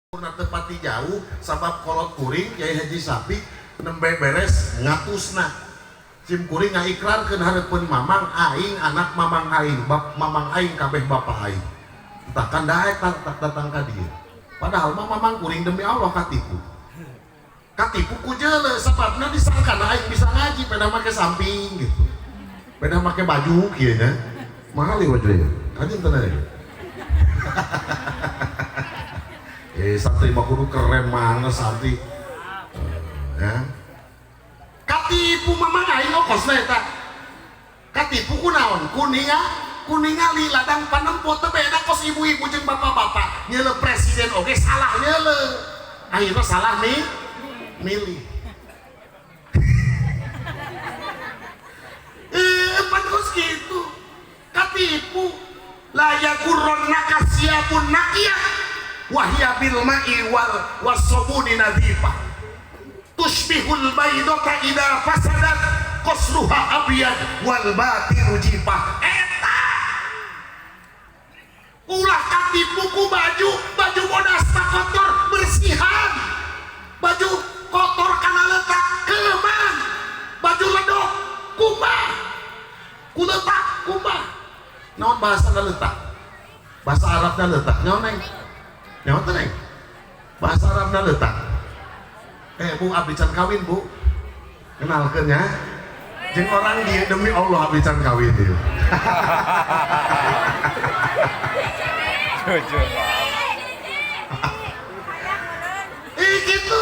purna tepati jauh sabab kolot kuring Kyai Haji Sapik nembe beres ngatusna sim kuring ngaikrarkeun hareupeun mamang aing anak mamang aing mamang aing kabeh bapa aing entah kan daek datang ka dieu padahal mamang kuring demi Allah katipu ku jeuleuh sababna disangkana aing bisa ngaji pada make samping gitu pada make baju kieu nya mahal ieu bajunya anjeun teh ya santri mah kudu keren mana santri ya katipu mamang aing ongkosna eta katipu kunaon kuninga li ladang panempo teh beda kos ibu-ibu jeung bapak-bapak nyeuleuh presiden oge salah nyeuleuh akhirna salah nih milih pantos gitu katipu layak kurron nakasiapun nakiyah wahya bil ma'i wal wasobuni nadhifa tushbihul baydata idha fasadat qasruha abyad wal batinu jifah eta ulah katipu ku baju modasta kotor bersihan baju kotor kana letak keuman baju ledok kumbah ku letak kumbah naon bahasa letak bahasa Arabna letak naon neng nyawa teneng bahasa Arabna letak bu abdi can kawin bu kenalkeun nya jeung orang dia demi Allah abdi can kawin dia jujur gitu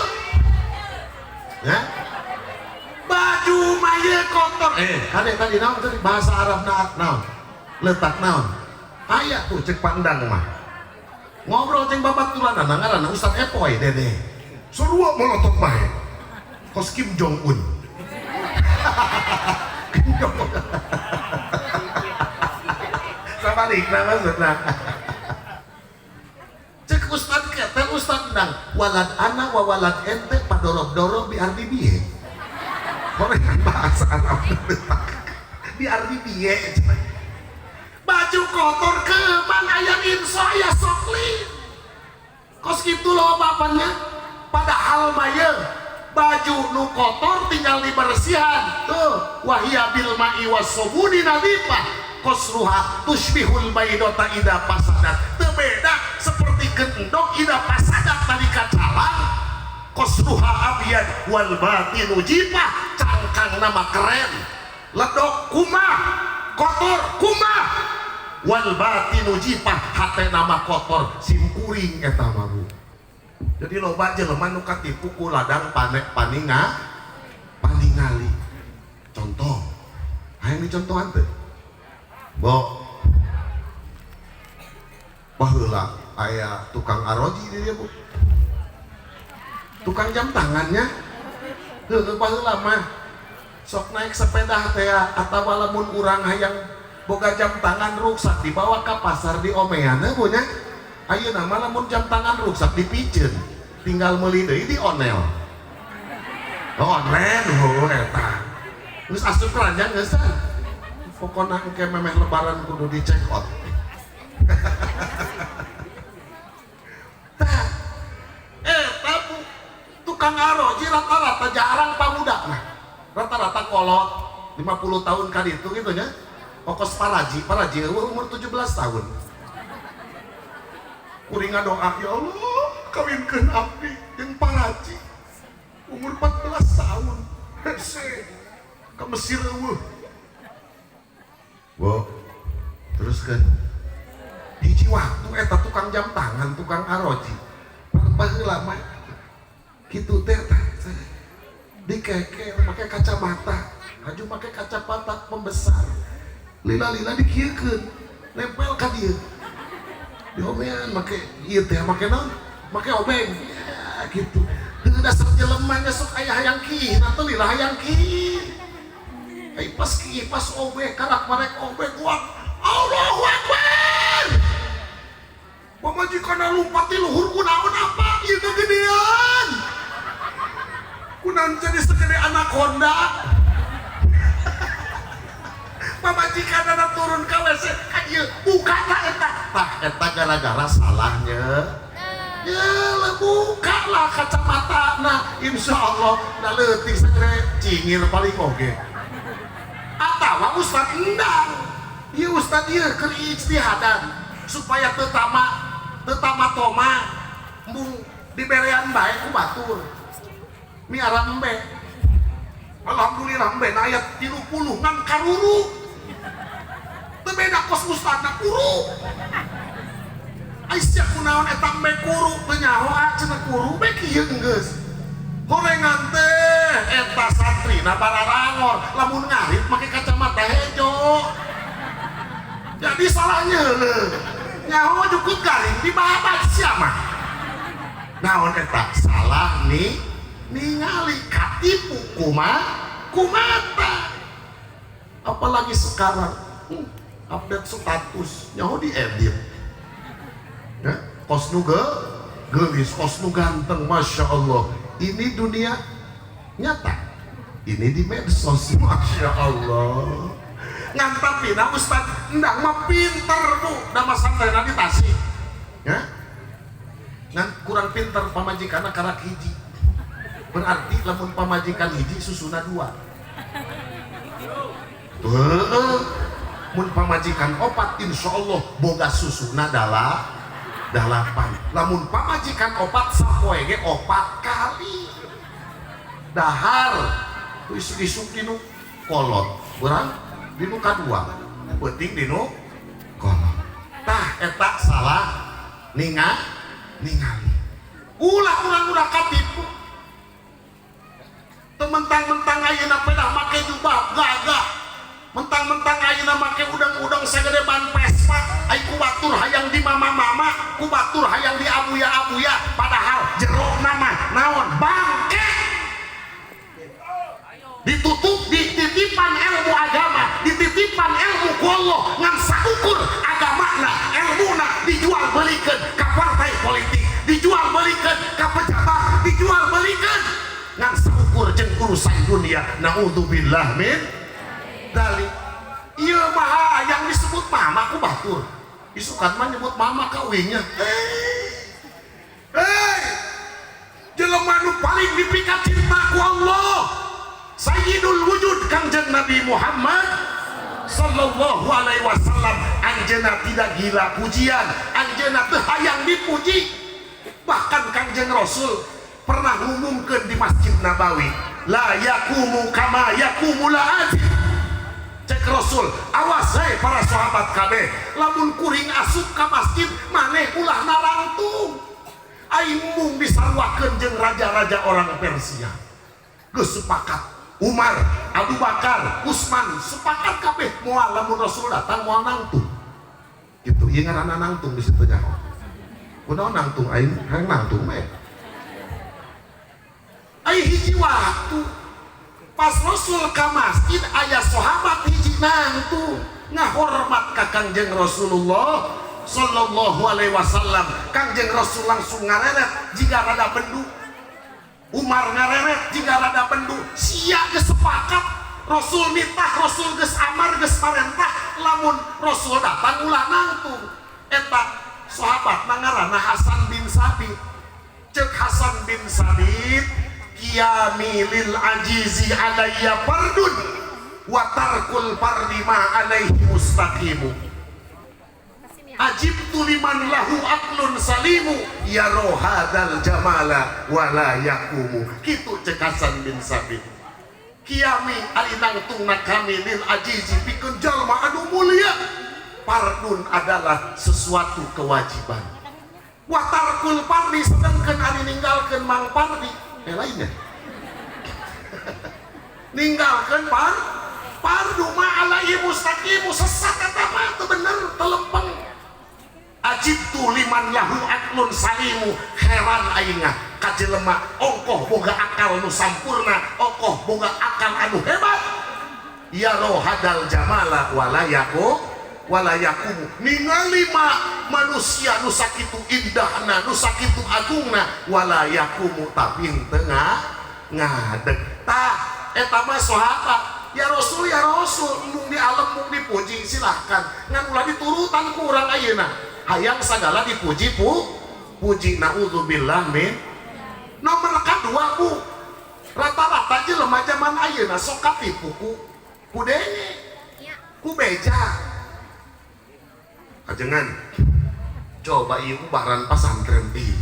ya baju maya kotor kade tadi naon tadi bahasa Arabna naon letak naon aya tuh cek pandang mah ngobrol ceng babat tulanan ngaranna Ustaz Epoy dede surua molotot bae kos Kim Jong Un Kim Jong Un sabalikna maksudna cek Ustaz kete Ustaz ndang walad ana wa walad ente padorok-dorok bi ardi biye orang bahasa Arab bi ardi biye baju kotor keman ayam insya ya sokli kos gitu loh bapaknya padahal maya baju nu kotor tinggal dibersihan tuh wahya bil ma'i wasobuni nadhifa kosruha tushbihul baydata ida pasadat tebeda seperti gendong ida pasadat tadi kacalang kosruha abyad wal batinu jifah cangkang nama keren ledok kumah kotor kumah wal batinu jifah hate nama kotor simkuring eta mah bu jadi loba jelema nu katipu ku ladang paningali contoh hayang dicontohan teh bo baheula aya tukang aroji di dia bu tukang jam tangannya heuh baheula mah sok naik sepeda teh atawa lamun urang hayang boga jam tangan ruksak dibawa ke pasar di omean punya ayeuna mah lamun jam tangan ruksak dipijeun tinggal meuli deui di onel eta geus asup keranjang geus pokona engke memeh lebaran kudu dicekot tah eta tukang aroji rata-rata jarang pamudana rata-rata kolot 50 tahun kali itu gitu nya ongkos paraji umur 17 tahun kuringa doa ya Allah kawinkeun abdi jeung paraji umur 14 tahun hese ka Mesir eueuh wo teruskeun hiji waktu eta tukang jam tangan tukang aroji baheula mah kitu teh dikeke make kacamata aju make kacamata pembesar lila-lila dikiekeun nempel ka dieu diomean make ieu teh make naon make obeng ya gitu heuh dasar jelema nya sok aya hayang kieu na teh lila hayang kieu ai pas kieu pas obeng karak marek obeng kuat Allahu Akbar pamajikana lumpat di luhur kunaon apa ieu kegedean kunaon jadi segede anak Honda pamajikan anak turun ke WC kan ieu buka eta tah eta gara-gara salahnya ya terbuka lah kacamata nah insya Allah nah letih segera cingir paling oke atau Ustad endang iya Ustad iya ke ijtihadan supaya tetama toma mung diberean baik ku batur miara embe alhamdulillah embe na ayat 30 ngan karuru tebeda kos Ustad na kuru Aisyah kunaon eta embe kuru penyaho cenah kuru be kieu geus horengan teh eta santri na bararangor lamun ngarit make kacamata hejo jadi salahnya le nyaho jukut garing di babat siapa naon eta salah nih ningali katipu kumata apalagi sekarang update status nyaho diedit ya, kos nu gelis, kos nu ganteng, masya Allah. Ini dunia nyata, ini di medsos, masya Allah. Ngan tapi, nah Ustad, enggak mah pinter bu, nama santai nanti Tasik, ya. Ngan kurang pinter pamajikan karak hiji, berarti lamun pamajikan hiji susuna dua. Tuh, mun pamajikan opat, insya Allah boga susuna dalapan lamun pamajikan opat sapoe ge opat kali dahar isuk-isuk dinu kolot berang dinu kadua penting dinu kolot tah eta salah ningali ulah katipu tementang-mentang ayeuna pedah make jubah gagah mentang-mentang ayeuna make udang-udang sagede ban Vespa ai ku batur hayang di mama-mama ku batur hayang di abuya-abuya padahal jero nama naon bangke ditutup dititipan ilmu agama dititipan ilmu ku Allah ngan saukur agamana ilmuna dijual belikeun ka partai politik dijual belikeun ka pejabat dijual belikeun ngan saukur jeung urusan dunia naudzubillah min dalik iya mah yang disebut mama ku batur isukan mah nyebut mama kawinnya jelema nu paling dipikat cinta ku Allah sayyidul wujud kangjeng Nabi Muhammad sallallahu alaihi wasallam anjeunna tidak gila pujian anjeunna teu hayang dipuji bahkan kangjeng Rasul pernah ngumumkeun di Masjid Nabawi la yakumu kama yakumul azim cek Rasul awas hei para sahabat kabeh lamun kuring asup ka masjid maneh ulah narangtung aing mung disarwakeun jeung raja-raja orang Persia geus sepakat Umar, Abu Bakar, Utsman sepakat kabeh moal lamun Rasul datang moal nangtung gitu ieu ngaranna nangtung di situ nya kunaon nangtung aing hayang nangtung mah aing hiji waktu pas Rasul ka masjid aya sahabat hiji nangtung ngahormat ka Kangjeng Rasulullah sallallahu alaihi wasallam Kangjeng Rasul langsung ngareret jika rada bendu Umar ngareret jika rada bendu sia geus sepakat Rasul nitah Rasul geus amar geus parentah lamun Rasul datang ulah nangtung eta sahabat ngaranna Hasan bin Sabit cek Hasan bin Sabit qiyami lil ajizi alayya fardun wa tarkul fardi ma alaihi mustaqimu ajibtu liman lahu aqlun salimu yaro hadal jamala wala yakumu kitu cek Hasan bin Sabit qiyami ari nangtungna kami lil ajizi pikeun jalma anu mulia fardun adalah sesuatu kewajiban wa tarkul fardi sedengkeun ari ninggalkeun mang fardi lainnya ninggalkan pardu ma'alaihi mustaqimu sesat kata mah itu bener telempeng ajibtu liman lahu aklun salimu heran aingah kajelema ongkoh boga akal nu sampurna ongkoh boga akal anu hebat ya rohadal jamala walayakumu ningali manusia nu sakitu indahna nu sakitu agungna walayakumu tapi tengah ngadeg tah eta mah sahabat ya Rasul mung di alam mung dipuji silahkan ngan ulah diturutan ku urang ayeuna hayang sagala dipuji puji naudzubillah min. Nomor kedua Bu, rata-rata jelema zaman ayeuna sok katipu ku denge, ku beja. Kajengan coba ieu baran pasantren di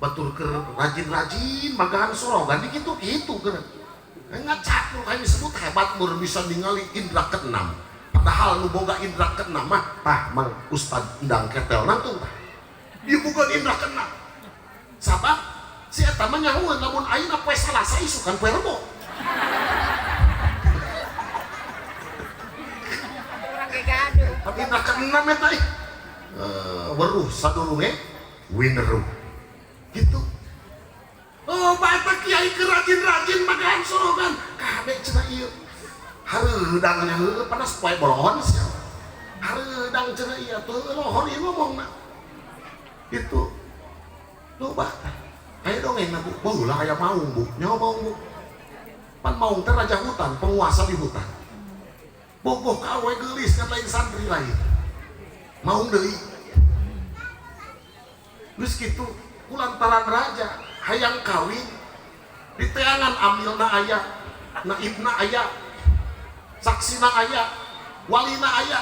batur ke rajin-rajin magahan sorogan di kitu-kitu keur. Ngacak lu kayak disebut hebat mur bisa ningali indra keenam. Padahal nu boga indra keenam mah tah mang Ustad Endang Ketel nangtung tah. Ieu boga indra keenam. Sabab si eta mah nyahueun lamun ayeuna poe Salasa isukan poe Rebo. Urang ge gaduh. Tapi indra keenam eta weruh sadurunge wineruh. Gitu. Oh, bapak kiai kerajin-rajin makan sorogan. Kabeh cenah ieu. Hareudang nya heueuh panas poe bolohon sia. Hareudang cenah ieu teu lohor ieu ngomongna. Gitu. Loba. Aya dongengna Bu. Baheula aya maung Bu. Nyaho maung Bu? Pan maung teh raja hutan, penguasa di hutan. Bogoh ka awe geulis kan lain santri lain. Maung deui. Geus kitu kulantaran raja hayang kawin di teangan amilna aya, naibna aya, saksina aya, walina aya.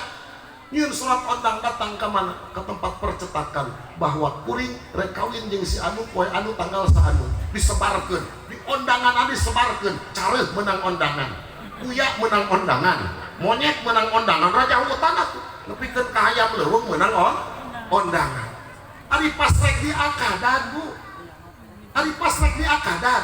Nyieun surat ondang datang ke mana? Ke tempat percetakan bahwa kuring rek kawin jeung si anu poe anu tanggal saanu disebarkeun, di ondangan disebarkeun, careuh menang ondangan, kuya menang ondangan, monyet menang ondangan, raja hutan atuh nepikeun ka hayam leuweung menang ondangan. Ari pas rek di akadan Bu, ari pas rek di akadan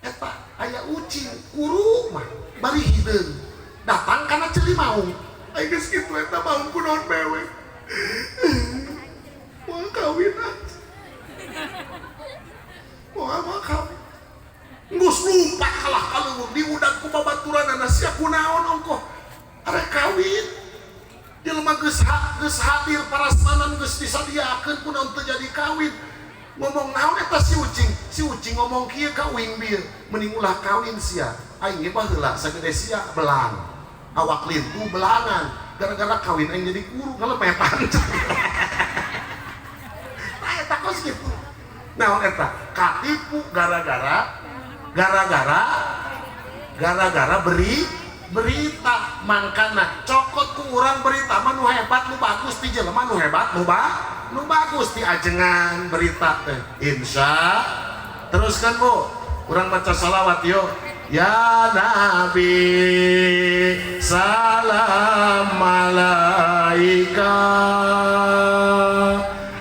eta aya ucing kuru mah bari hideung datang kana ceuli maung. Ai geus kitu eta maung kunaon bewe moal kawin moal kawin geus lumpat kalah kaleuweung di udag ku babaturanna sia kunaon ongkoh arek kawin. Jelema geus hadir parasmanan geus disadiakeun kunaon teu jadi kawin. Ngomong naon eta si ucing ngomong kieu ka uing bieu mending ulah kawin sia aing ge baheula sagede sia belang awak lintu belangan gara-gara kawin aing jadi guru ngalemetan. Nah eta kos kitu naon eta katipu gara-gara berita mangkana cokot ku urang berita mah nu hebat nu bagus ti jelema nu hebat nu bagus ti ajengan berita teh insya. Teruskan Bu urang baca salawat yo ya Nabi salam alaika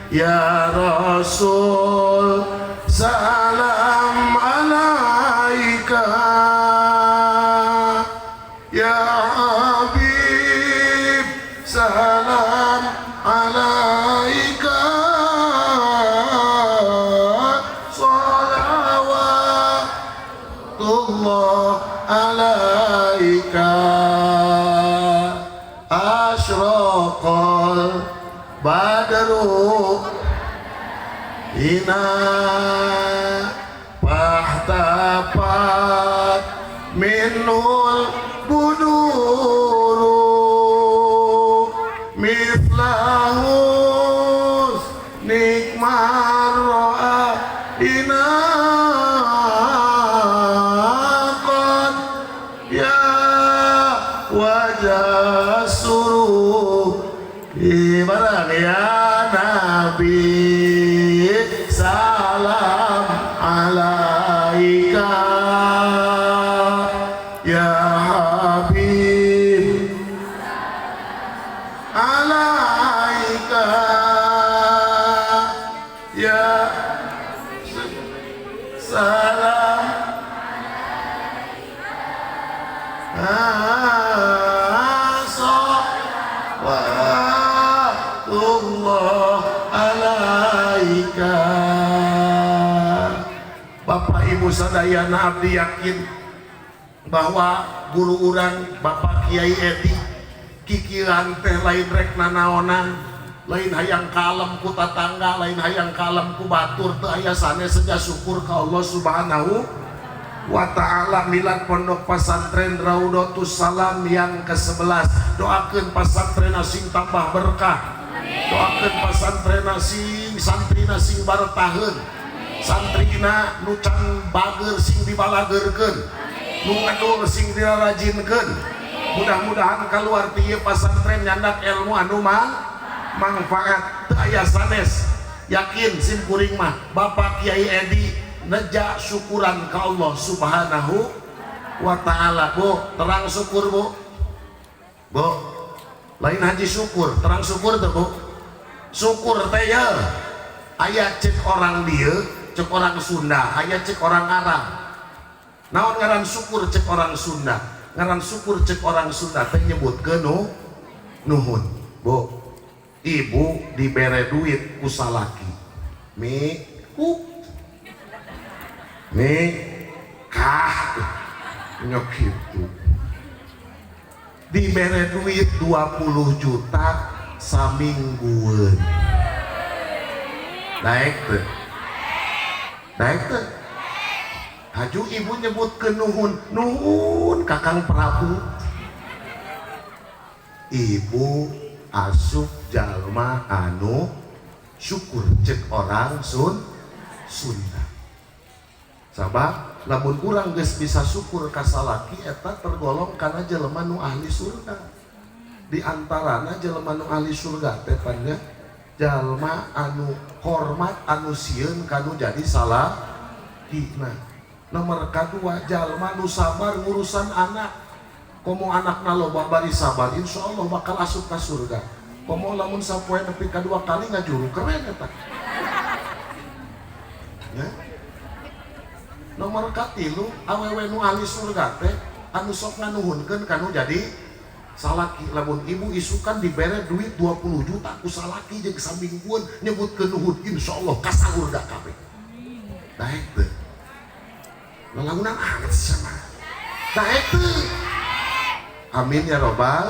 ya Rasul salam alaika ya Habib salam alaika salawatullah alaika asyraqal badru ina pahtapat minul buduru mislahus nikmar ro'a inaqan ya wajah suruh ibarat ya Nabi salam alaika ya Habib alaika ya salam salawatullah alaika. Bapak Ibu sadayana abdi yakin bahwa guru urang Bapak Kiai Edi kikiran teh lain rek nanaonan, lain hayang kalem ku tatangga, lain hayang kalem ku batur, teu aya sanes saja syukur ka Allah Subhanahu wa ta'ala. Milad Pondok Pesantren Raudatus Salam yang ke-11 doakeun pesantren asing tambah berkah, doakeun pasantrena sing santrina sing baretaheun, santrina nu can bager sing dibalageurkeun, nu ngadul sing dirarajinkeun. Mudah-mudahan keluar ti pasantren nyandak ilmu anu manfaat teu aya sanes. Yakin sim kuring mah Bapak Kiai Edi neja syukuran ka Allah Subhanahu wa ta'ala. Bu, terang syukur bu. Bu, lain haji syukur, terang syukur tuh bu. Syukur teh ya aya cek orang dia, cek orang Sunda, aya cek orang Arab. Naon ngaran syukur cek orang Sunda? Ngaran syukur cek orang Sunda teh nyebutkeun nuhun. Bu, ibu dibere duit ku salaki mi kah nyok gitu dibere duit 20 juta samingguan naik tuh haju ibu nyebut ke nuhun kakang Prabu. Ibu asup jalma anu syukur cek orang Sunda. Sabab lamun urang geus bisa syukur ka salaki eta tergolong kana jelema nu ahli surga. Di antarana jelema nu ahli surga teh pannya jalma anu hormat anu sieun kanu jadi salakina. Nomor kedua jalma nu sabar ngurusan anak. Komo anakna loba bari sabar insyaallah bakal asup ka surga. Komo lamun sapoe nepi ka 2 kali ngajuru keren eta. Ya. Nomor katilu awewe nu ahli surga teh anu sok nganuhunkeun kanu jadi salaki. Lamun ibu isukan dibere duit 20 juta ku salaki jeung samingguan nyebutkeun nuhun insyaallah ka surga kabeh. Daek teu. Lalamunan amat sama. Daek teu. Amin ya robbal.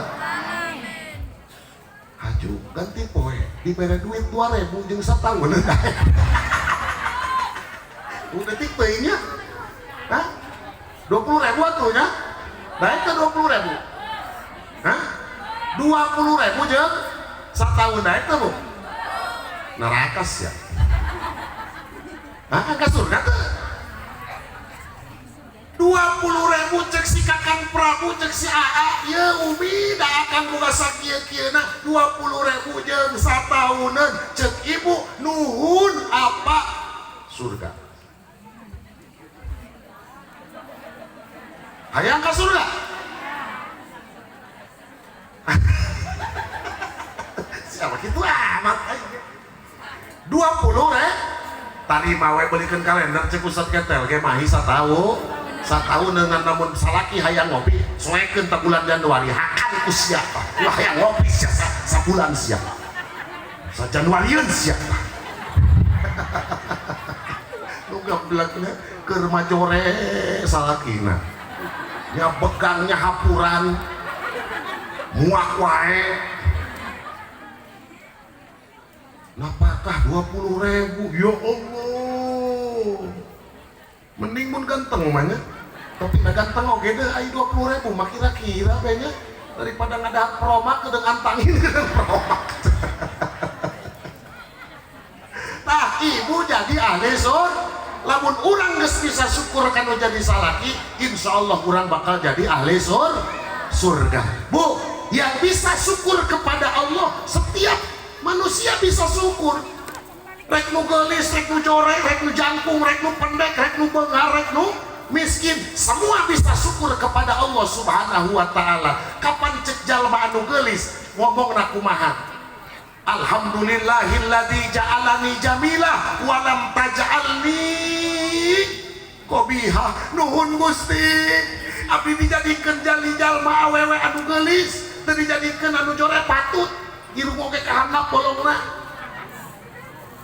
Haju ganti poe dibere duit 2.000 jeung satahun. Udah tipe nya. Hah? 20.000 atuh nya. Baik ke 20.000. Hah? 20.000 jeung satahun naik teh, Bu. Neraka sia. Hah, ka surga teh. 20.000 cek si kakang Prabu cek si AA ya umi da akan boga sakieu-kieuna 20.000 jeung satahunan cek ibu nuhun apa surga. Hayang ka surga. Siapa kitu amat 20 tarima we beulikeun kalender cek Ustad Ketel ge mahi satahun dengan namun salaki hayang ngopi soekeun ta bulan Januari hakan ku siapa ulah hayang ngopi siapa sabulan siapa sa Januarieun siapa nu gablekna keur majore salakina nya begangnya hapuran muak wae napakah 20.000 ya Allah mending mun ganteng mah tapi na ganteng oge deh ai 20.000 mah kira-kira kayaknya daripada ngadak promak kedeung antangin kedeung promak. Tah ibu jadi ahli surga. Lamun urang geus bisa syukur kanu jadi salaki insyaallah urang bakal jadi ahli surga. Bu, yang bisa syukur kepada Allah setiap manusia bisa syukur. Rek nu geulis, rek nu jorek, rek nu jangkung, rek nu pendek, rek nu beungar, rek nu miskin, semua bisa syukur kepada Allah Subhanahu wa ta'ala. Kapan cek jalma anu geulis ngomongna kumaha? Alhamdulillahilladzi ja'alani jamilah wa lam taj'alni qabihah. Nuhun Gusti, abdi dijadikeun jali jalma awewe anu geulis, teu dijadikeun anu jorek patut, irung oge kahandap bolongna.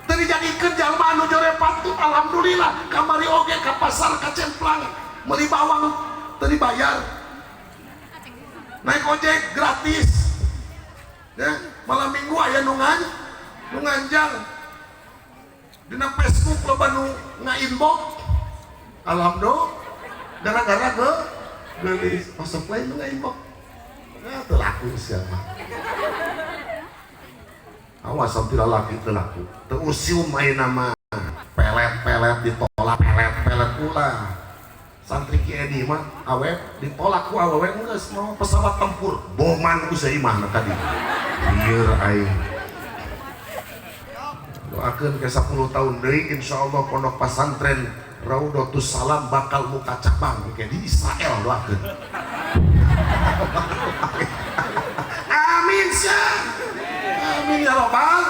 Dari jadikeun jalma anu jore patut alhamdulillah kamari oge ka pasar ka cemplang meuli bawang teu dibayar naik ojek gratis ya malam minggu aya nu nganjang dina Facebook loba nu nga-inbox alhamdulillah gara-gara geulis masuk lain nu nga-inbox teu laku sia mah awas sampai lalaki telaku teusium main nama pelet-pelet ditolak pelet-pelet pula santri Ki Edi mah awet ditolak ku awewe geus mau pesawat tempur boman ku seimah tadi lieur aing doakeun ke 10 tahun deui insyaallah pondok pesantren Raudatus Salam bakal buka cabang kayak di Israel doakeun amin syah amin ya robbal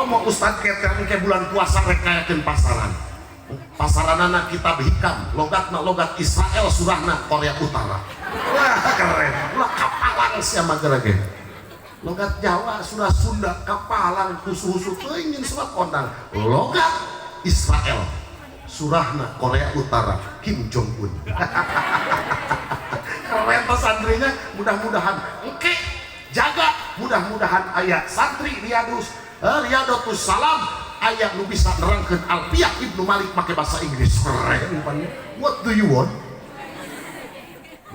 mau ustad kayak bulan puasa rek kayakeun pasaran anak kita hikam logatna logat Israel surahna Korea Utara wah keren ulah kapalang sia magera ge logat Jawa surah Sunda kapalang kusu-kusu teuing jeung surat kondang logat Israel surahna Korea Utara Kim Jong Un keren santrinya mudah-mudahan oke jaga mudah-mudahan aya santri Riyadatus Salam aya nu bisa nerangkeun Alfiyah Ibnu Malik pakai bahasa Inggris keren pan what do you want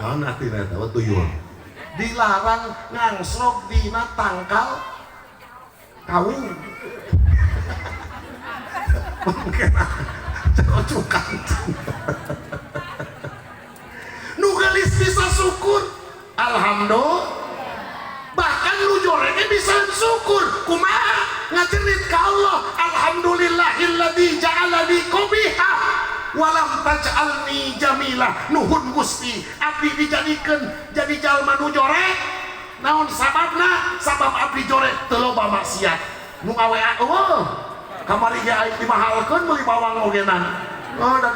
nah artinya what do you want dilarang ngangsrok dina tangkal kawung mungkin cocokan nu gelis bisa syukur alhamdulillah bahkan lu jorengnya bisa syukur kumaha ngajerit ka Allah alhamdulillahilladzi ja'alani qabiha walam taj'alni jamilah nuhun Gusti abdi dijadikeun jadi jalma nu jorek naon sababna sabab abdi jorek teu loba maksiat nu ngawea eueuh kamari ge aing dimahalkeun meuli bawang ogenan oh da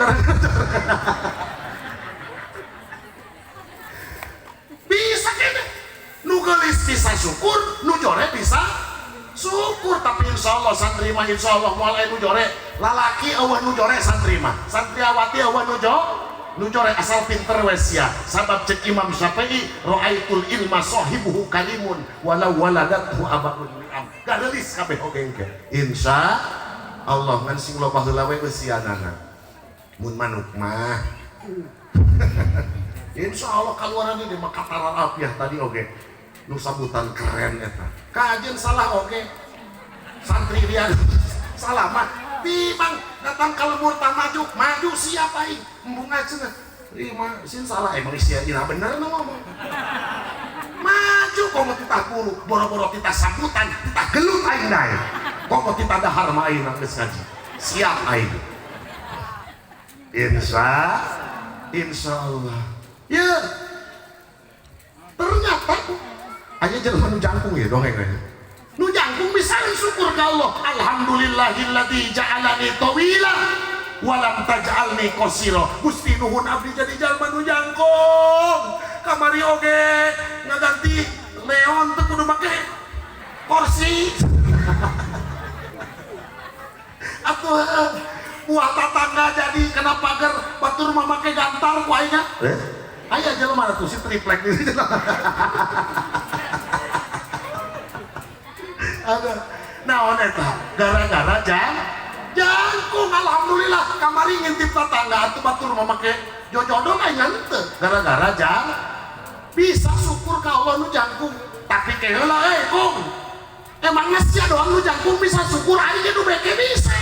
bisa kene nu gelis bisa syukur nu jore bisa syukur tapi insyaallah santri mah insyaallah mulai nu jore lalaki eueuh nu jore santri mah santriawati eueuh nu jore asal pinter we sia sabab cek Imam Syafi'i ra'aitul ilma sahibuhu kalimun walau waladathu abaun li'am gadelis kabeh oge engke insyaallah ngan sing loba heula we eusianana mun manuk mah insyaallah kaluaran ini mah kataran Alfiyah tadi oge nu sambutan keren eta kajen salah oge santri dia salah mah timang datang ka lemur tah maju siap aing embunga cenah ieu mah sin salah emang sia ina bener nu ngomong maju komo titah bulu boro-boro titah sambutan titah gelut aing dae komo titah dahar mah aing geus ngaji siap aing insyaallah ya ternyata aja jelema nu jangkung ya dongeng aja nu jangkung bisa syukur ka Allah alhamdulillahilladzi ja'alani tawila walam taj'alni qasira Gusti nuhun abdi jadi jalma nu jangkung kamari oge ngaganti leon teu kudu make kursi atuh buah tatangga jadi kena pagar batur mah make gantar ku aingna aya jelema atuh si triplek di situ ada naon eta gara-gara jangkung alhamdulillah kamari ngintip tetangga atuh batur mah make jojodoh aing teu gara-gara bisa syukur ka Allah nu jangkung tapi ke heula kung emangnya sia doang nu jangkung bisa syukur aing nu beke bisa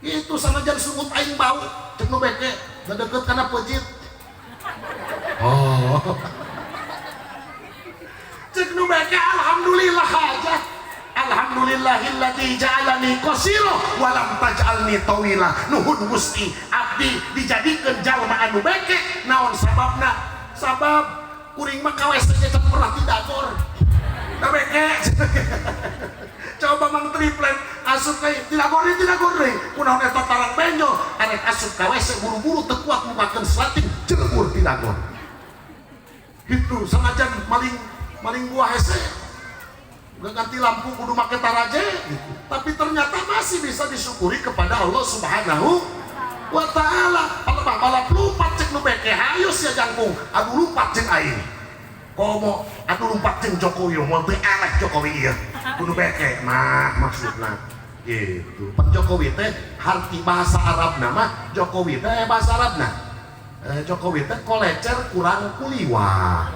itu sanajan sungut aing bau cek nu beke deket kana pejit oh cek nu beke alhamdulillah aja alhamdulillahilladzi ja'alani qasira walam taj'alni tawila nuhun Gusti abdi dijadikeun jalma anu beke naon sababna sabab kuring mah kawes teh cek pernah tidagor da beke coba mang triplen asup kayak tidagor deui kunaon eta tarang benjol arek asup ka WC buru-buru teu kuat mukakeun slating jelebur tidagor gitu sanajan maling buah hese udah ganti lampu kudu make taraje gitu. Tapi ternyata masih bisa disyukuri kepada Allah Subhanahu wa ta'ala. Balap lumpat cek nu beke hayus ya jangkung adu lumpat jeung aing komo adu lumpat jeung Jokowi moal teu elek Jokowi ieu kudu beke nah maksudna gitu. Pan Jokowi teh harti bahasa Arabna mah Jokowi teh bahasa Arabna Jokowi teh kolecer kurang kuliwah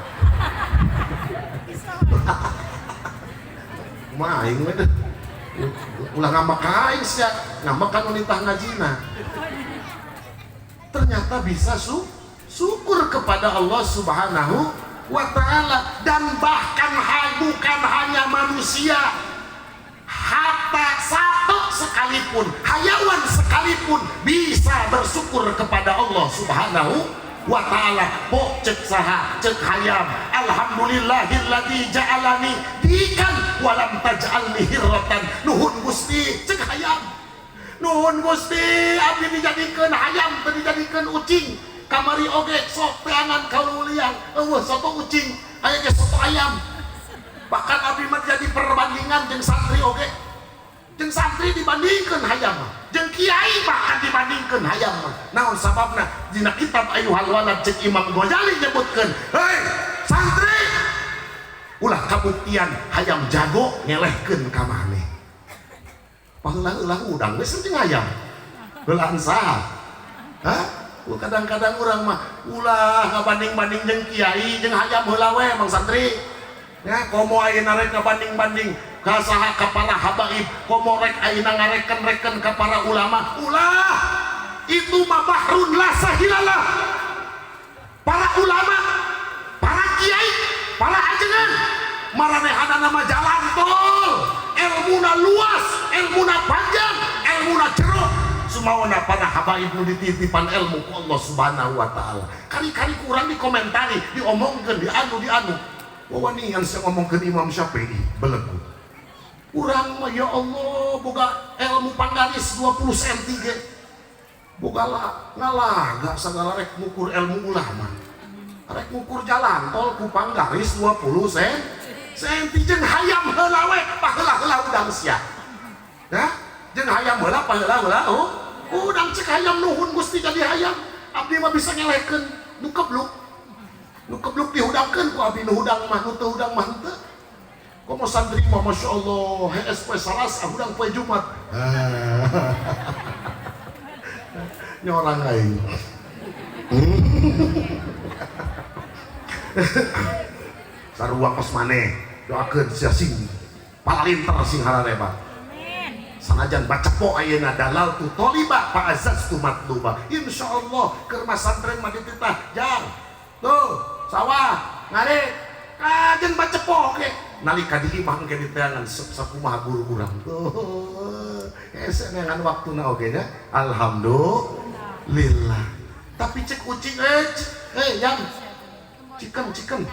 Mah aing we deh. Ulah ngambek ka aing sia, ngambek kan wanita ngajina. Ternyata bisa syukur kepada Allah Subhanahu wa ta'ala. Dan bahkan bukan hanya manusia, hatta satu sekalipun, hayawan sekalipun bisa bersyukur kepada Allah Subhanahu wa ta'ala. Bok cek saha, cek hayam, alhamdulillahilladzi ja'alani dikan walam taj'alni hirratan. Nuhun Gusti, cek hayam, nuhun Gusti, abdi dijadikeun hayam, teu dijadikeun ucing. Kamari oge sok teangan kaluliang, eueuh soto ucing, aya ge soto ayam. Bahkan abdi mah jadi perbandingan jeung santri oge. Jeung santri dibandingkeun hayam mah, jeung kiai bahkan dibandingkeun hayam mah. Naon sababna? Dina kitab Ayyuhal Walad cek Imam Ghazali nyebutkeun, hei santri, ulah kabuktian hayam jago ngelehkeun ka maneh. Paheula-heula udang geus jeung hayam. Heulaan saha? Hah? Kadang-kadang urang mah ulah ngabanding-banding jeung kiai jeung hayam heula we Mang Santri. Ya, komo ayeuna rek ngabanding-banding ka saha ka para habaib, komo rek ayeuna ngareken-reken ka para ulama. Ulah, itu mah bahrun la sahilalah. Para ulama, para kiai, para ajengan, maranehanana mah jalan tol. Ilmuna luas, ilmuna panjang, ilmuna jero. Sumawana para habaib nu dititipan ilmu ku Allah Subhanahu wa ta'ala. Kali-kali kurang dikomentari, diomongkeun, dianu. Wawanian saya ngomongkeun Imam Syafi'i, belegu. Urang mah ya Allah boga ilmu panggaris 20 cm ge. Boga ngalaga sagala rek ngukur ilmu ulama. Rek ngukur jalan tol ku panggaris 20 cm jeung hayam heula we, paheula-heula udang sia. Hah? Jeung hayam heula paheula-heula udang cek hayam nuhun Gusti jadi hayam. Abdi mah bisa ngelehkeun nu kebluk. Nu kebluk dihudangkeun ku abdi nu hudang mah, nu teu hudang mah henteu. Komo santri mah masyaallah HSP Salasa hudang poe Jumat. Nyorang aing. Sarua kos maneh doakeun sia sing palalinter sing hararebat. Sanajan baca po ayeuna dalal tu toliba fa azaztu matluba. Insyaallah keur masantren mah dititah jang. Tuh, sawah, ngarek, kajen baca po oke. Nalika di imah engke diteangan sakumaha guru urang. Tuh, ese neangan waktuna oge nya. Alhamdulillah. Tapi cek ucing yang cikem.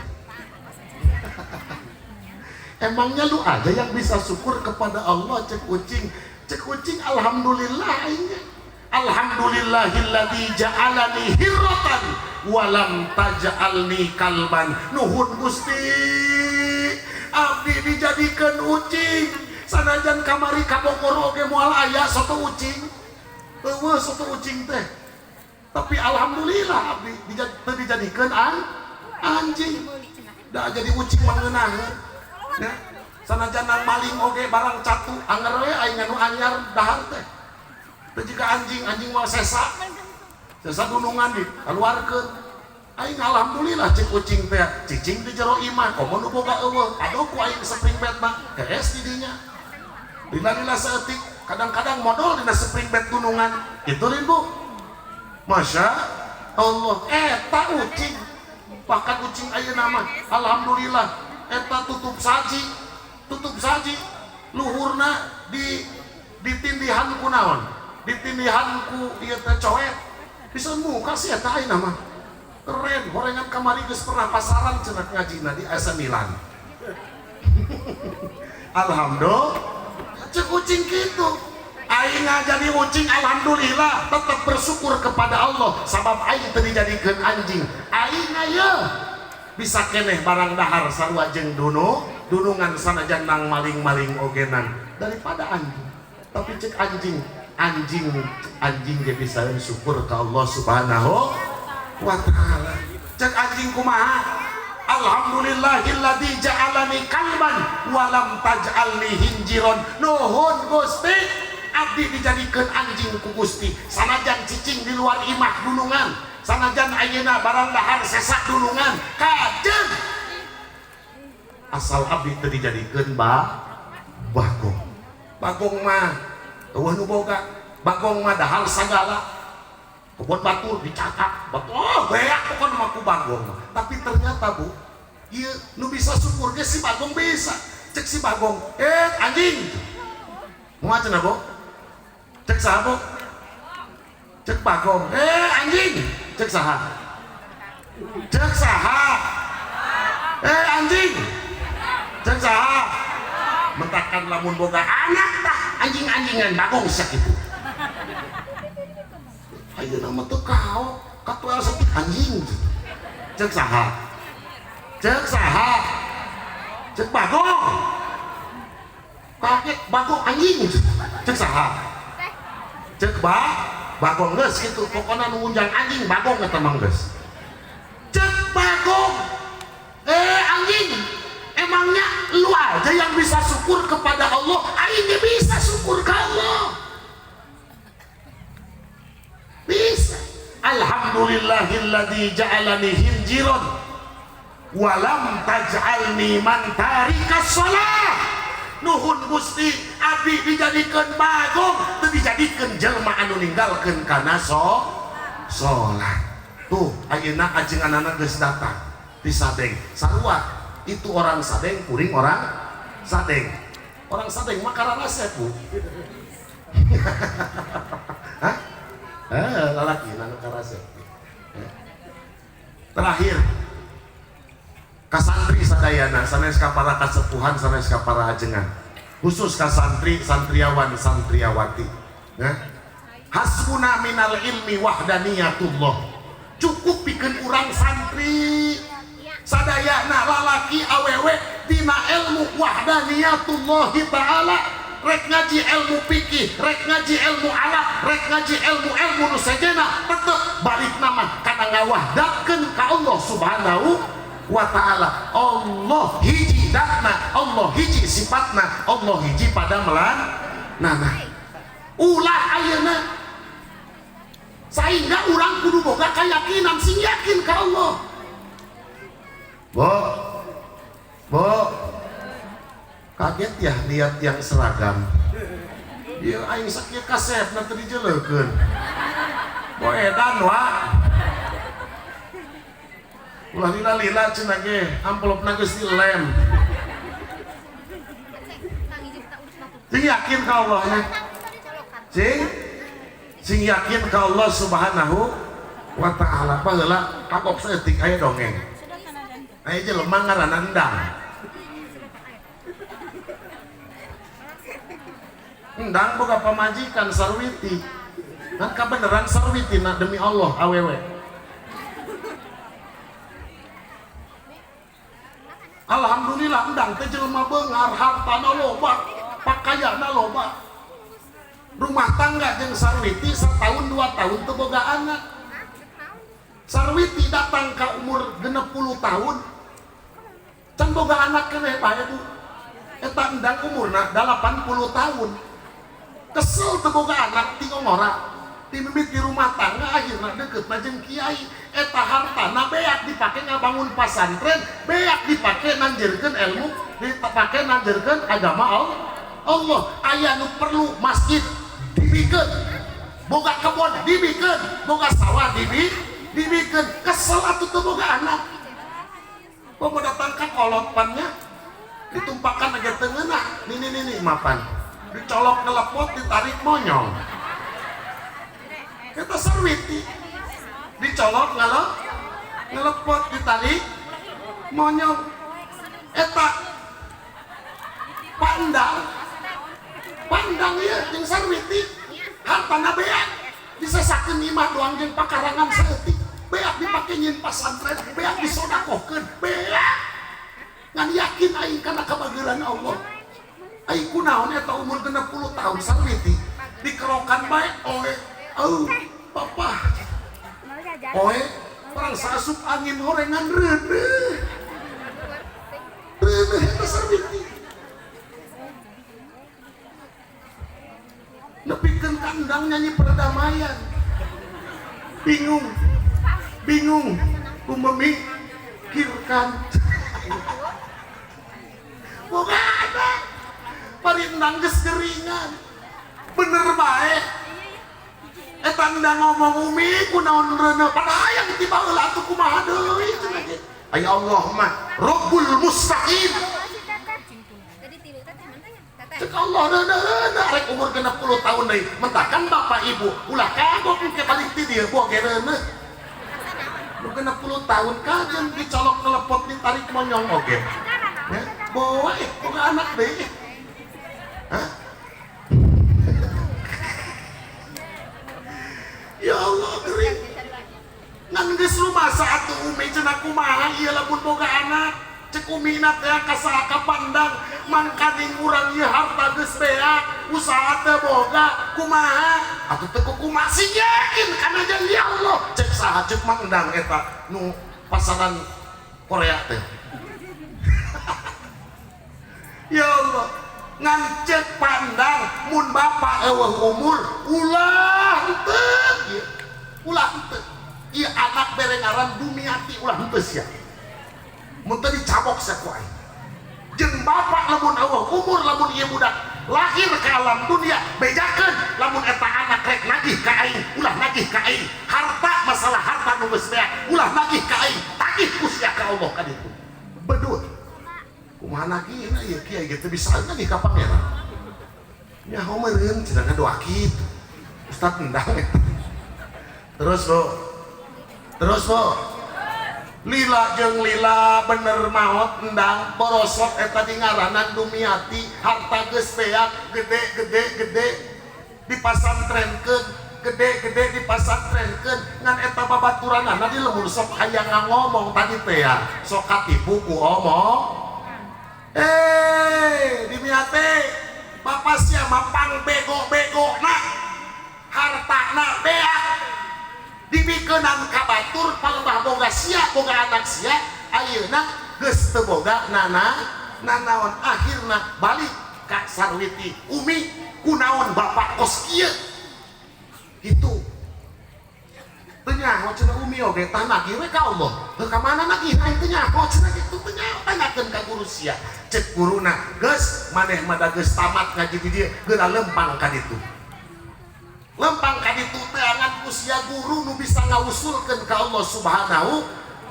Emangnya lu aja yang bisa syukur kepada Allah cek ucing alhamdulillah ini. Alhamdulillahilladzi ja'alani hirratan walam taj'alni kalban. Nuhun Gusti, abdi dijadikeun ucing. Sanajan kamari ka Bogor oge moal aya soto ucing. Eueuh soto ucing teh. Tapi alhamdulillah abdi dijadikeun anjing. Da jadi ucing mangeunang. Ya, sanajan nang maling oge barang catu anger we aing anu anyar dahar teh. Teu jiga anjing mah sesa dunungan di kaluarkeun. Aing alhamdulillah cek kucing teh cicing di jero imah komo nu boga eueuh aduh ku aing spring bed mah geus di dinya. Lila saeutik kadang-kadang modal dina spring bed dunungan. Itu rindu. Masya Allah eta ucing. Bahkan ucing ayeuna mah alhamdulillah eta tutup saji luhurna ditindihan ku naon, ditindihan ku ieu teh coet bisa muka sih eta ayeuna mah keren. Horengan kamari geus pernah pasaran cenah ngajina di S9. Alhamdulillah cek ucing kitu. Aing jadi ucing alhamdulillah tetap bersyukur kepada Allah sabab aing teu dijadikeun anjing. Aing aya bisa keneh barang dahar sarua jeung dunungan sanajan nang maling-maling ogenan daripada anjing. Tapi cek anjing ge bisa syukur ka Allah Subhanahu wa ta'ala. Cek anjing kumaha? Alhamdulillahilladzi ja'alani kalban wa lam taj'alni hinjiron. Nuhun Gusti, abdi dijadikeun anjing ku Gusti. Sanajan cicing di luar imah dunungan, sanajan ayeuna barang dahar sesak dunungan kajen asal abdi teu dijadikeun Bagong. Bagong mah eueuh nu boga. Bagong mah dahal sagala. Kebon batur dicakak, oh beak pokoknya mah ku Bagong. Tapi ternyata Bu, ieu nu bisa syukur ge si Bagong bisa. Cek si Bagong, anjing. Moal cenah Bu? Cek saha Bu? Cek Bagong, anjing. Cek saha? Cek saha? Anjing. Cek saha? Mentakan lamun boga anak tah anjing-anjingan Bagong sakitu. Ayo nama tuh kau katual sepi anjing. Cek saha? Cek saha? Cek Bagong. Kaget Bagong anjing. Cek saha? Cek Bagong geus kitu pokona nu unjang anjing Bagong eta mah geus. Cek Bagong. Anjing. Emangnya lu aja yang bisa syukur kepada Allah, aing ge bisa syukur ke Allah. Bisa. Alhamdulillahilladzi ja'alani hinjiron wa lam taj'alni man tarikas shalah. Nuhun Gusti, abdi dijadikeun Bagong, teu dijadikeun jelema anu ninggalkeun kana salat. Tuh, ayeuna ajenganana geus datang di Sadeng. Sarua itu orang Sadeng, kuring orang Sadeng. Orang Sadeng mah kararasep Bu. Hah? Lalaki nanu karasep. Terakhir ka santri sadayana sanes ka para kasepuhan sanes ka para ajengan. Khusus ka santri, santriawan, santriawati. Hasbuna minal ilmi wahdaniyatullah. Cukup pikeun urang santri sadayana lalaki awewe dina ilmu wahdaniyatullahi ta'ala, rek ngaji ilmu fikih, rek ngaji ilmu alat, rek ngaji ilmu nu sajena tetep balik nama kana ngawahdakeun ka Allah subhanahu wa ta'ala. Allah hiji datna, Allah hiji sifatna, Allah hiji pada melanana. Ulah ayeuna sehingga urang kudu boga kayakinan sing yakin ka Allah. Bo, kaget ya lihat yang seragam. Ya aing sakieu kasep nanti dijelekeun. Bo edan wa. Ulah lila-lila cenah ge, amplopna geus dilem. Sing yakin ka Allah nya. Sing yakin ka Allah subhanahu wa ta'ala. Baheula kapok saeutik aya dongeng. Ayo jelema ngaranna Endang. Endang boga pamajikan Sarwiti. Kan kabeneran Sarwiti na demi Allah awewe. Alhamdulillah Endang teh jelema beungar, hartana loba, pakaianna loba. Rumah tangga jeung Sarwiti setahun 2 tahun teu boga anak. Sarwiti datang ke umur 60 tahun can boga anak keneh bae Bu. Eta Endang umurna 80 tahun. Kesel teu boga anak ti ngora. Ti mimiti rumah tangga akhirna deuketna jeung kiai. Eta hartana beak dipake ngabangun pasantren, beak dipake nanjeurkeun ilmu, dipake nanjeurkeun agama Allah. Aya nu perlu masjid dibikeun, boga kebon dibikeun, boga sawah dibikeun. Kesel atuh teu boga anak. Kok mendatangkan olopannya ditumpahkan aja tengenah nih mapan dicolok ngelepot ditarik monyong kita Sarwiti dicolok ngelepot ditarik monyong eta pandang ya jeung Sarwiti hartana beak disesakeun imah doang jeung pakarangan saeutik. Beak dipake nyin pasantren, beak disodakohkeun, beak ngan yakin aing kana kabageuran Allah. Aing kunaon eta umur 60 tahun Sarwiti dikerokan bae oe. Papa. Oe, perang sasup angin horengan reudeuh. Reudeuh eta Sarwiti. Nepikeun kandang nyanyi perdamaian. Bingung ku memikirkan boga anak bari endang geus geringan bener bae eta endang ngomong umi kunaon reuneu padahal aya tiba heula atuh kumaha deui cenah ge aya Allah mah Rabbul Mustaqim cek Allah reuneu rek umur 60 tahun deui mentakan bapak ibu ulah kagok ke balik ti dieu boge reuneu lu 60 tahun kajen dicolok nelepot ditarik monyong oge ya bawa boga anak deui hah ya Allah gering ngan geus rumasa atuh umi cenah kumaha ieu lamun boga anak cek umina teh kasaha kapandang mangkaning urang ieu harta geus beak usaha teh boga kumaha atuh teu kumaha sih yakin kana janji Allah cek saha cek mangdang eta nu pasaran Korea teh ya Allah ngan cek pandang mun bapak eueuh umur ulah henteu ulah henteu ieu anak bere ngaran Dumiati ulah henteu sia mun teu dicabok sakuai jeung bapak lamun eueuh umur lamun ieu budak lahir ke alam dunia bejakeun lamun eta anak rek nagih ka aing ulah nagih ka aing harta masalah harta nu geus beak ulah nagih ka aing tagih kusya ka Allah ka ditu bedut kumaha nagihna ieu kiai ge teu bisa nagih ka pangeran nyaho meureun cenah ngadoa kitu ustad endang terus bo lila jeung lila bener maot endang borosot eta di ngaranan Dumiati harta geus beak gede dipasantrenkeun gede dipasantrenkeun ngan eta babaturanana di lembur sok aya ngomong tadi teh ya sok katipu ku omong Dumiati bapak sia mah pang bego-begona hartana beak dibikeunang ka batur palembah boga sia boga anak sia ayeuna geus teu boga nanaon akhirna balik ka sarwiti umi kunaon bapak kos kieu kitu teu nyaho cenah umi oge tah nagih we ka Allah teu ka mana nagih aing teu nyaho cenah kitu teu nyaho tanyakeun ka guru sia cek guruna geus maneh mah da geus tamat ngaji di dieu geura lempang ka ditu lempang ka ditu teh angan usia guru nu bisa ngausulkeun ka Allah Subhanahu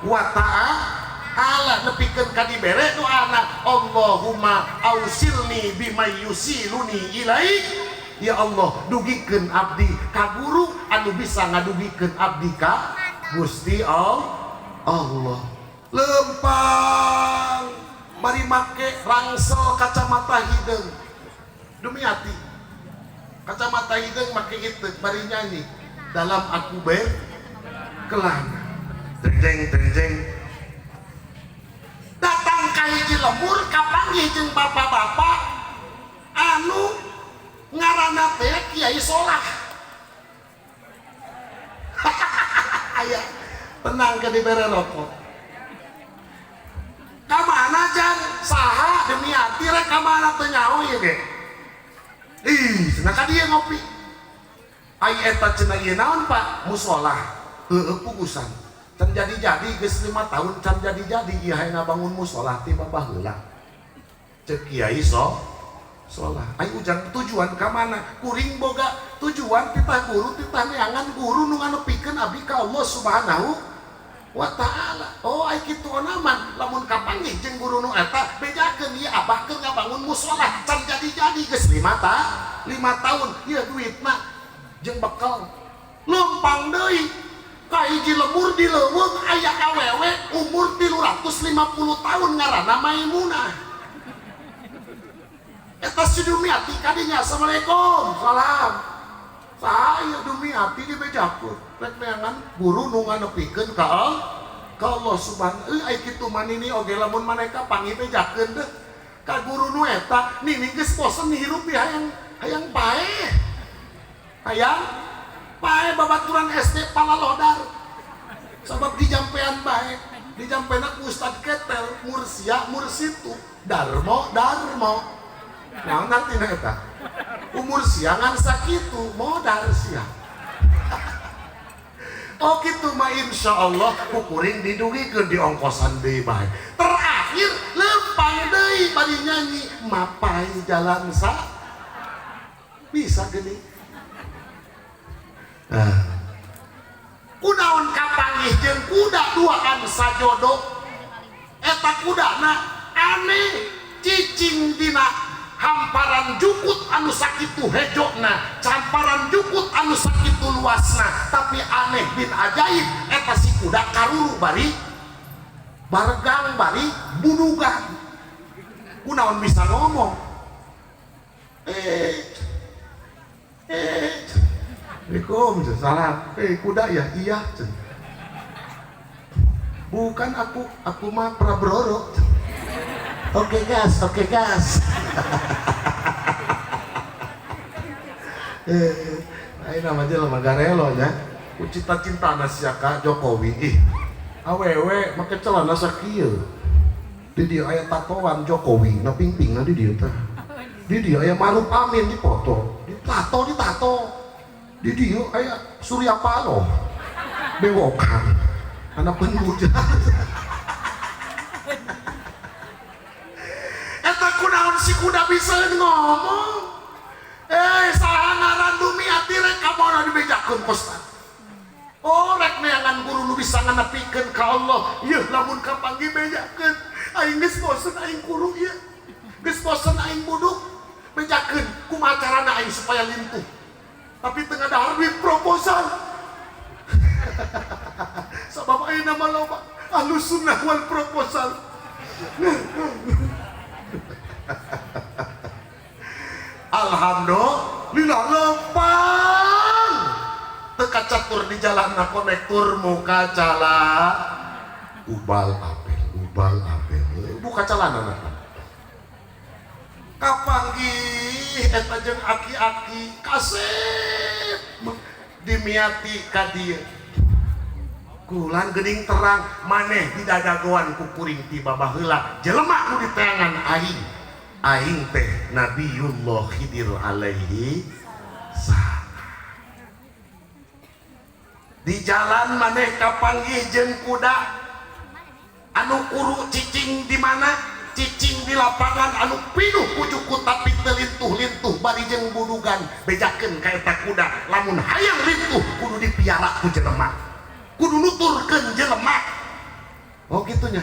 wa ta'ala nepikeun ka dibere doana Allahumma ausilni bima yusiluni ilaik ya Allah dugikeun abdi ka guru anu bisa ngadugikeun abdi ka Gusti Allah lempang bari make rangsel kacamata hideung Dumiati kacamata hideung make ieu bari nyanyi dalam aku kelana tenjeng datang ka hiji lembur kapanggih jeung bapak-bapak anu ngaranna teh Kiai Solah aya tenang ke dibere rokok ka mana jan saha Dumiati rek ka mana teu nyaho ieu ge cenah ka dieu ngopi ai eta cenah ieu naon Pak musola heueuh pugusan can jadi-jadi geus 5 tahun can jadi-jadi ieu hayang bangun musola ti babah heula ceuk Kiai Solah ai ujang tujuan ka mana kuring boga tujuan titah guru titah neangan guru nu nganepikeun abdi ka Allah Subhanahu wa ta'ala oh ai kitu onaman lamun kapanggih jeung guru nu eta bejakeun ieu abah keur ngabangun musola can jadi-jadi geus 5 tahun ieu duitna jeung bekal lempang deui ka hiji lembur di leuweung aya awewe umur 350 tahun ngaranna Maimunah eta si Dumiati kadinya assalamualaikum salam saha ieu Dumiati dibejakeun rek neangan guru nu nganepikeun ka Allah Subhanahu ai kitu manini oge lamun maneka panggih bejakeun deh ka guru nu eta nini geus bosen hirup ya hayang bae hayang bae babaturan SD Palalodar sabab dijampean bae dijampena ku Ustad Ketel Mursia Mursitu Darmo nah nanti eta umur siangan sakitu modal sia oh gitu mah insyaallah kukuring didugikeun di ongkosan deui bae terakhir tepang deui bari nyanyi mapai jalan sa bisa gini. Kunaon kapanggih jeung kuda duaan sajodo eta kudana aneh cicing dina hamparan jukut anu sakitu hejona camparan jukut anu sakitu luasna tapi aneh bin ajaib eta si kuda karuru bari bargang bari bunugan kunaon bisa ngomong Assalamualaikum, salam. Kuda ya, iya. Bukan aku mah Prabroro. Oke gas. Ini nama aja lama garelo ya. Ku cinta nasiaka Jokowi. Awewe make celana sakieu. Di dia aya tatoan Jokowi, na pingping na di dia teh. Di dia aya Maruf Amin dipoto. Ditato. Di dia aya Surya Paloh bewokan anak penguja eta kunaon si kuda bisa ngomong saha ngaran dumi ati rek kamana dibejakeun kostan rek neangan guru nu bisa nganepikeun ka Allah ieu lamun kapanggi bejakeun aing geus bosen aing kuru ieu geus bosen aing buduk bejakeun kumaha carana aing supaya lintuh tapi tengah dahar duit proposal sabab ayo nama loba Ahlus Sunnah wal proposal alhamdulillah lempang teka catur di jalan na konektur muka cala ubal apel buka calana kapanggih eta jeung aki-aki kasep dimiati ka dieu kulan geuning terang maneh di dadagoan ku kuring tiba baheula jelema nu diteangan aing teh Nabiullah Khidir alaihi salam di jalan maneh kapanggih jeung kuda anu kuru cicing di mana cicing di lapangan anu pinuh pujuku tapi telintuh-lintuh bari jeung budugan bejakeun ka eta kuda lamun hayang lintuh kudu dipiara ku jelema kudu nuturkeun jelema gitunya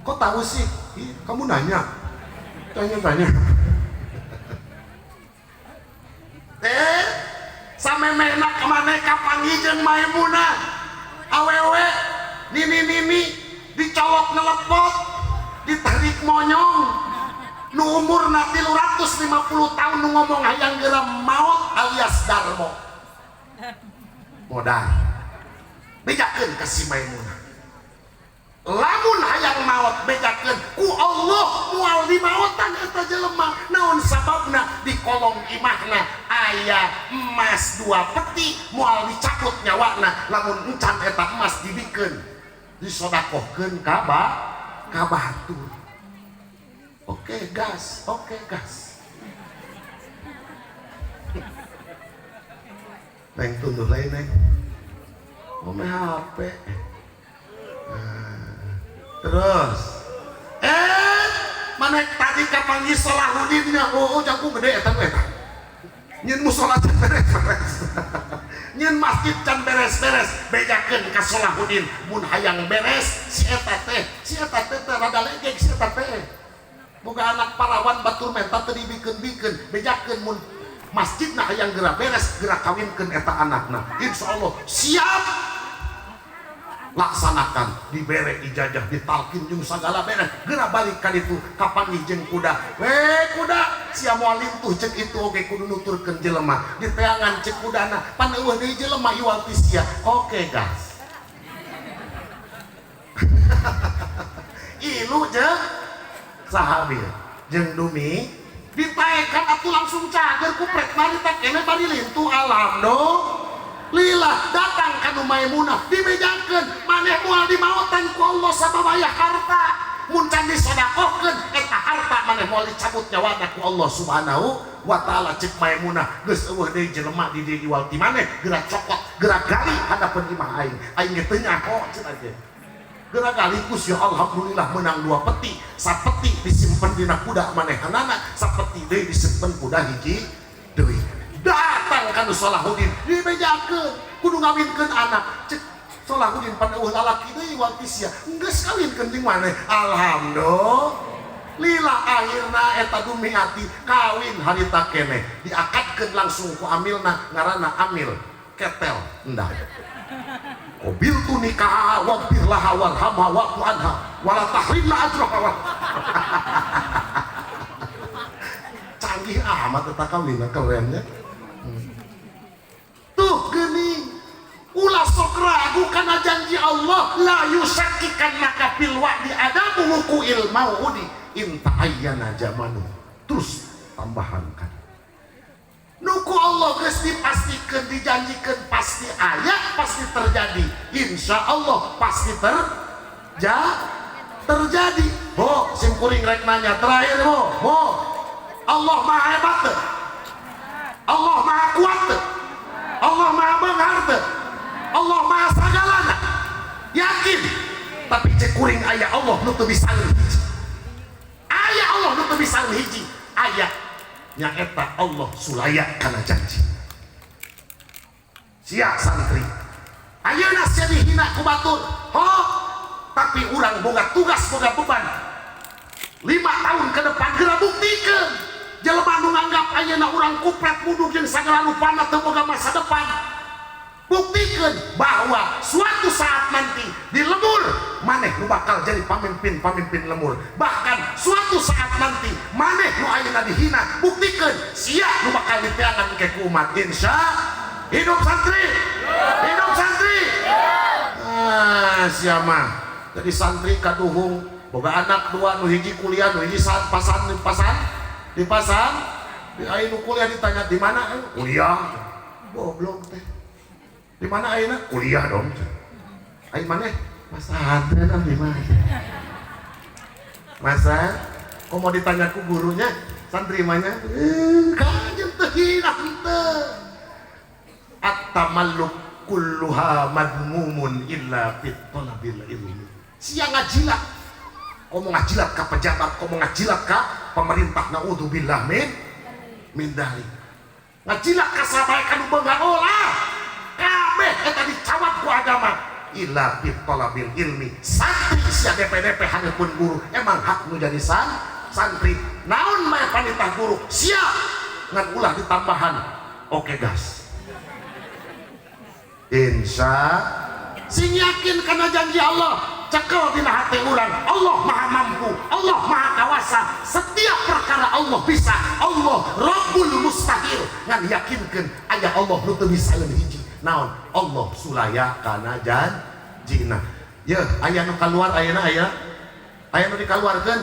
kok tahu sih kamu nanya tanya samemehna kamane kapanggih jeung Maimunah awewe nini dicolok nelepot ditarik monyong nu umur na 350 tahun nu ngomong hayang geura maot alias darmo modal bejakeun ka si Maimunah lamun hayang maot bejakeun ku Allah moal dimaotan eta jelema naon sababna di kolong imahna aya emas 2 peti moal dicabut nyawana lamun encan eta emas dibikeun disodakohkeun ka batu. Oke gas. Neng tunduh lain neng. Ngomong HP. Terus. Mana tadi kapanggih Salahuddinnya. Jago gede eta. Nyen musola can beres-beres. Nyen masjid can beres-beres bejakeun ka Salahuddin mun hayang beres si eta teh rada legek si eta teh boga anak parawan batur menta teu dibikeun bejakeun mun masjidna hayang geura beres geura kawinkeun eta anakna insyaallah siap laksanakan dibere ijazah ditalkin jeung sagala beres geura balik ka ditu kapanggih jeung kuda kuda sia moal lintuh ceuk itu oge kudu nuturkeun jelema diteangan ceuk kudana pan eueuh deui jelema iwal ti sia oke gas ilu jeung sahabi jeung dumi ditaekan atuh langsung cager ku prek bari tak kene bari lintuh alhamdulillah datang ka Maimunah dibejakeun maneh moal dimaotan ku Allah sababaya harta mun can disodakohkeun eta harta maneh moal dicabut nyawana ku Allah subhanahu wa ta'ala cek Maimunah geus eueuh deui jelema di dieu iwal ti maneh geura cokot geura gali hadapeun imah aing ge teu nyaho cenah ge Geragalikus ya alhamdulillah menang 2 peti, sapeti disimpen dina kuda manehanana, sapeti deui disimpen kuda hiji deui. Datang kan Salahuddin dibejakeun kudu ngawinkeun anak. Cek Salahuddin pan eueuh lalaki deui waltisia geus kawinkeun di maneh. Alhamdulillah akhirna eta dumiati kawin harita keneh diakadkeun langsung ku amilna ngaranna Amil Ketel endah. Qabil tu nikah wa birlaha warhamha wa'fu anha wala tahrimna ajraha. Canggih amat eta kawinna kerennya. Tuh geuning ulah sok ragu kana janji Allah la yusakkikannaka fil wa'di adamu wuqu'il mau'udi in ta'ayyana zamanu. Terus tambahan kan nuku Allah geus dipastikeun dijanjikeun pasti aya pasti terjadi, insya Allah pasti terjadi. Ho sim kuring rek nanya terakhir ho Allah maha hebat teu? Allah maha kuat teu? Allah maha beunghar teu? Allah maha sagalana yakin? Tapi cek kuring aya Allah nu teu bisa hiji, aya Allah nu teu bisa hiji, aya nyaeta Allah sulaya kana janji. Sia santri ayeuna sia dihina ku batur ho, tapi urang boga tugas boga beban 5 tahun ke depan geura buktikeun jelema nu nganggap ayeuna urang kupret mudug jeung sagala rupana teu boga masa depan. Buktikeun bahwa suatu saat nanti di lembur maneh nu bakal jadi pamimpin lembur. Bahkan suatu saat nanti maneh nu ayeuna dihina buktikeun sia nu bakal diteangan ke umat. Insya hidup santri, hidup santri. Sia mah jadi santri kaduhung boga anak 2 nu hiji kuliah nu hiji pasan di pasar di anu kuliah ditanya di mana kuliah goblok teh. Di mana ayeuna? Kuliah dong. Aing maneh pesantren di mana? Masa kok mau ditanya ku gurunya, santri manya kanjeng teu hina henteu. At-tamalluk kulluha madmumun illa fit talabil ilmi. Sia ngajilat. Komo ngajilat ka pejabat, komo ngajilat ka pemerintah, naudzubillah min dzalik. Ngajilat ka sabaya kanu beunghar olah. Kabeh eta dicawat ku agama illa fit talabil ilmi. Santri sia DP haneupeun guru emang hak nu jadi santri. Naon mah panitah guru siap ngan ulah ditambahan. Oke gas. Insya sing yakin kana janji Allah cekel dina hati urang. Allah maha mampu, Allah maha kawasa, setiap perkara Allah bisa. Allah Rabbul Mustahil ngan yakinkeun aya Allah nu teu bisa leuwih hiji. Naon Allah sulaya kana janjina. Ye aya nu kaluar ayeuna aya nu dikaluarkeun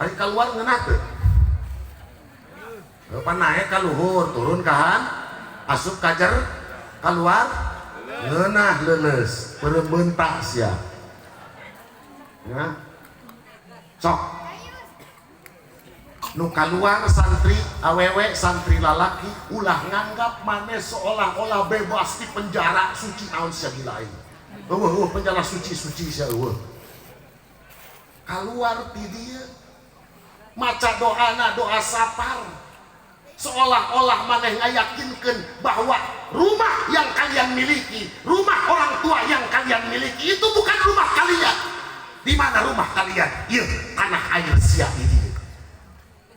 ari kaluar ngeunah teu pan naek ka luhur turun ka asup kajer kaluar ngeunah leuleus peureumbeuntak sia ya sok nu kaluar santri awewe santri lalaki ulah nganggap maneh seolah-olah bebas di penjara suci naon sia gila ini penjara suci sia kaluar ti dieu maca doana doa sapar seolah-olah maneh ngayakinkeun bahwa rumah yang kalian miliki, rumah orang tua yang kalian miliki itu bukan rumah kalian. Di mana rumah kalian? Ieu tanah air sia ini.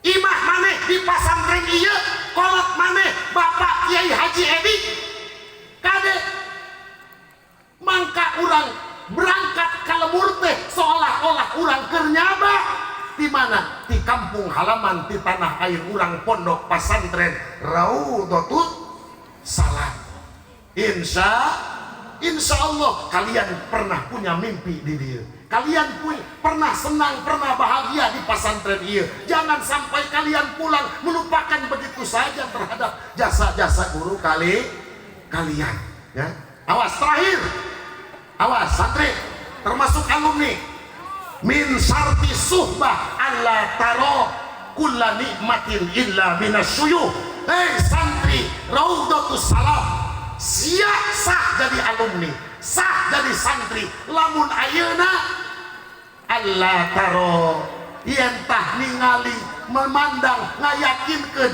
Imah maneh di pasantren ieu, kolot maneh Bapak Kiai Haji Edi. Kade mangka urang berangkat ka lembur teh seolah-olah urang keur nyaba di mana? Di kampung halaman di tanah air urang pondok pasantren Raudhatul Salam. Insya Allah kalian pernah punya mimpi di dia. Kalian pun pernah senang, pernah bahagia di pasantren iya. Jangan sampai kalian pulang melupakan begitu saja terhadap jasa-jasa guru kalian. Ya. Awas terakhir, awas santri, termasuk alumni. Min syarti suhbah alla taro kulla nikmatin illa minasyuyuh. Hei santri Raudhatul Salam, siap sah jadi alumni, sah jadi santri. Lamun ayeuna Allah taro yentah ningali memandang ngayakinkeun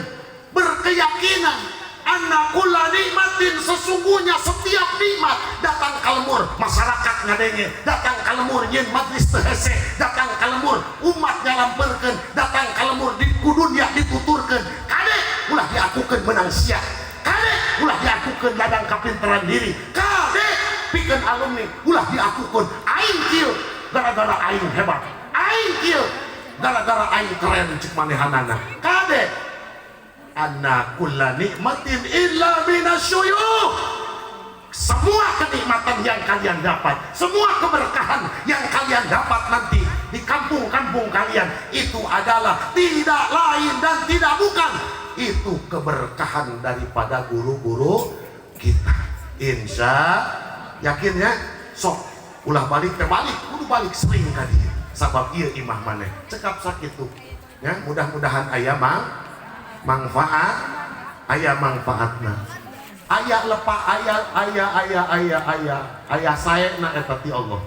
berkeyakinan anna kulla nikmatin, sesungguhnya setiap nikmat datang kalemur masyarakat ngadenge, datang kalemur nyeun majlis teu hese, datang kalemur umat ngalampeurkeun, datang kalemur di kudunya dituturkeun, kade ulah diakukeun menang sia, kade ulah diakukeun ladang kapinteran diri, kade pikeun alumni ulah diakukeun aing kieu gara-gara aing hebat, aing kieu gara-gara aing keren cek manehanana, kade anna kulla nikmatin illa minasyuyuh, semua kenikmatan yang kalian dapat, semua keberkahan yang kalian dapat nanti di kampung-kampung kalian itu adalah tidak lain dan tidak bukan itu keberkahan daripada guru-guru kita. Insya yakin ya, sok ulah balik terbalik, kudu balik sering kali sabab ieu imah maneh cekap sakit tuh ya, mudah-mudahan aya manfaat, aya manfaatna, aya lepa, aya saena eta ti Allah,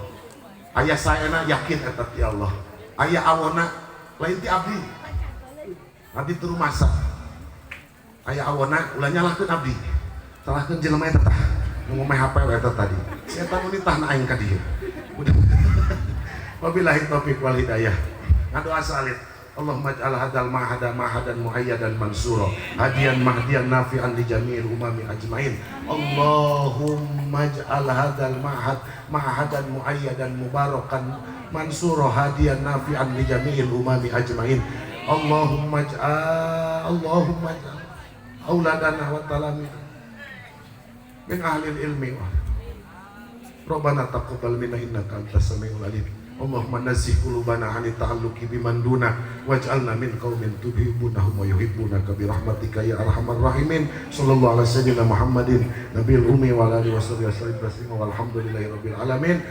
aya saena yakin eta ti Allah, aya awona lain ti abdi turu masa, aya awona ulah nyalahkeun abdi, salahkeun jelema eta tah nu ngomeh HP eta tadi, si eta nu nitahna aing ka dieu. Wabillahi taufiq wal hidayah. Ngadoa salit. Allahumma ij'al hadzal ma'hada ma'hadan muayyadan mansura hadiyan mahdiyan nafi'an li jami'il umami ajmain. Allahumma ij'al hadzal ma'hadan muayyadan mubarakan mansura hadiyan nafi'an li jami'il umami ajmain. Allahumma ij'al auladana wa talamina min ahli ilmi. Rabbana taqabbal minna innaka antas samiul alim. Allahumma nazzih qulubana 'anil ta'alluqi biman duna waj'alna min qaumin tuhibbunahum wa yuhibbunaka bi rahmatika ya arhamar rahimin. Sallallahu alaihi wasallam Muhammadin nabiyil ummi wa alihi wasallam walhamdulillahi rabbil alamin.